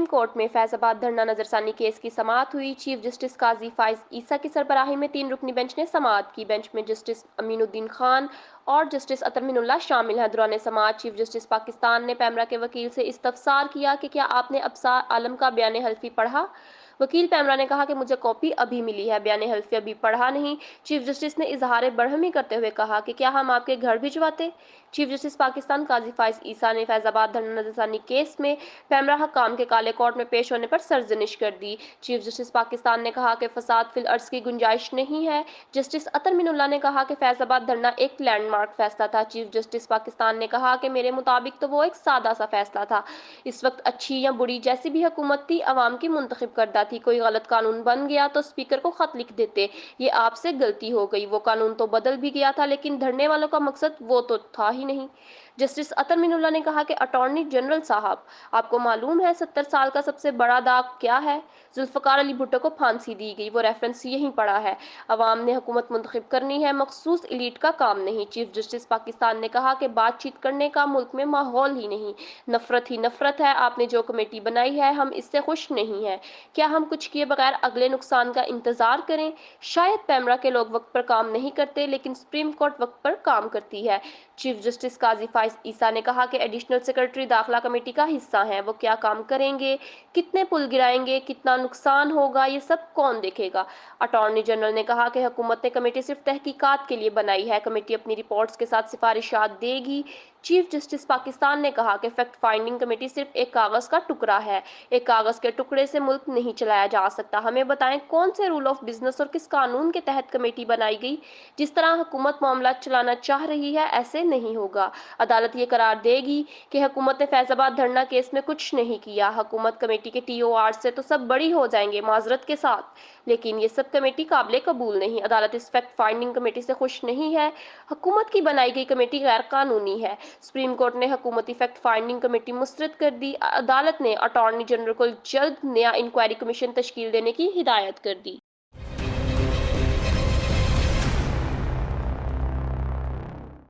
Court में फैजाबाद धरना नजरसानी case की समाअत हुई। चीफ जस्टिस काजी फाइज ईसा की सरबराही में 3 रुकनी बेंच ने समाअत की। बेंच में जस्टिस अमीनुद्दीन खान और जस्टिस अतर मिनुल्लाह शामिल हैं। दौरान समाअत चीफ जस्टिस पाकिस्तान ने पैमरा के वकील से इस्तफसार किया कि क्या आपने अब्सार आलम का बयान हल्फी पढ़ा। वकील पैमरा ने कहा कि मुझे कॉपी अभी मिली है, बयान हल्फी अभी पढ़ा नहीं। चीफ जस्टिस ने इजहार बरहमी करते हुए कहा कि क्या हम आपके घर भिजवाते। चीफ जस्टिस पाकिस्तान काजी फाइज ईसा ने फैजाबाद धरना नजरसानी केस में पैमरा हकाम के काले कोर्ट में पेश होने पर सरजनिश कर दी। चीफ जस्टिस पाकिस्तान ने कहा कि फसाद फिल अर्ज की गुंजाइश नहीं है। जस्टिस अतर मिनुल्लाह ने कहा कि फैजाबाद धरना एक लैंडमार्क फैसला था। चीफ जस्टिस पाकिस्तान ने कहा कि मेरे मुताबिक तो वो एक सादा सा फैसला था। इस वक्त अच्छी या बुरी जैसी भी हुकूमत थी, अवाम की मुंतखब करदा थी। कोई गलत कानून बन गया तो स्पीकर को खत लिख देते, ये आपसे गलती हो गई। वो कानून तो बदल भी गया था, लेकिन धरने वालों का मकसद वो तो था ही नहीं। जस्टिस अतर मिनुल्लाह ने कहा कि अटॉर्नी जनरल साहब, आपको मालूम है 70 साल का सबसे बड़ा दाग क्या है? जुल्फकार अली भुट्टो को फांसी दी गई, वो रेफरेंस यहीं पड़ा है। अवाम ने हुकूमत मुंतखब करनी है, मखसूस इलीट का काम नहीं। चीफ जस्टिस पाकिस्तान ने कहा कि बातचीत करने का मुल्क में माहौल ही नहीं, नफरत ही नफरत है। आपने जो कमेटी बनाई है, हम इससे खुश नहीं हैं। क्या हम कुछ किए बगैर अगले नुकसान का इंतजार करें? शायद पैमरा के लोग वक्त पर काम नहीं करते, लेकिन सुप्रीम कोर्ट वक्त पर काम करती है। चीफ जस्टिस काजी फाइज ईसा ने कहा कि एडिशनल सेक्रेटरी दाखिला कमेटी का हिस्सा हैं, वो क्या काम करेंगे, कितने पुल गिराएंगे, कितना नुकसान होगा, ये सब कौन देखेगा। अटॉर्नी जनरल ने कहा कि हुकूमत ने कमेटी सिर्फ तहकीकात के लिए बनाई है, कमेटी अपनी रिपोर्ट्स के साथ सिफारिशात देगी। चीफ जस्टिस पाकिस्तान ने कहा कि फैक्ट फाइंडिंग कमेटी सिर्फ एक कागज का टुकड़ा है, एक कागज के टुकड़े से मुल्क नहीं चलाया जा सकता। हमें बताएं कौन से रूल ऑफ बिजनेस और किस कानून के तहत कमेटी बनाई गई। जिस तरह हुकूमत मामला चलाना चाह रही है, ऐसे नहीं होगा। अदालत ये करार देगी कि हुकूमत ने फैजाबाद धरना केस में कुछ नहीं किया। हुकूमत कमेटी के TOR से तो सब बरी हो जाएंगे माजरत के साथ, लेकिन ये सब कमेटी काबिले कबूल नहीं। अदालत इस फैक्ट फाइंडिंग कमेटी से खुश नहीं है। हुकूमत की बनाई गई कमेटी गैर कानूनी है। सुप्रीम कोर्ट ने हुकूमती फैक्ट फाइंडिंग कमेटी मुस्तरद कर दी। अदालत ने अटॉर्नी जनरल को जल्द नया इंक्वायरी कमीशन तश्कील देने की हिदायत कर दी।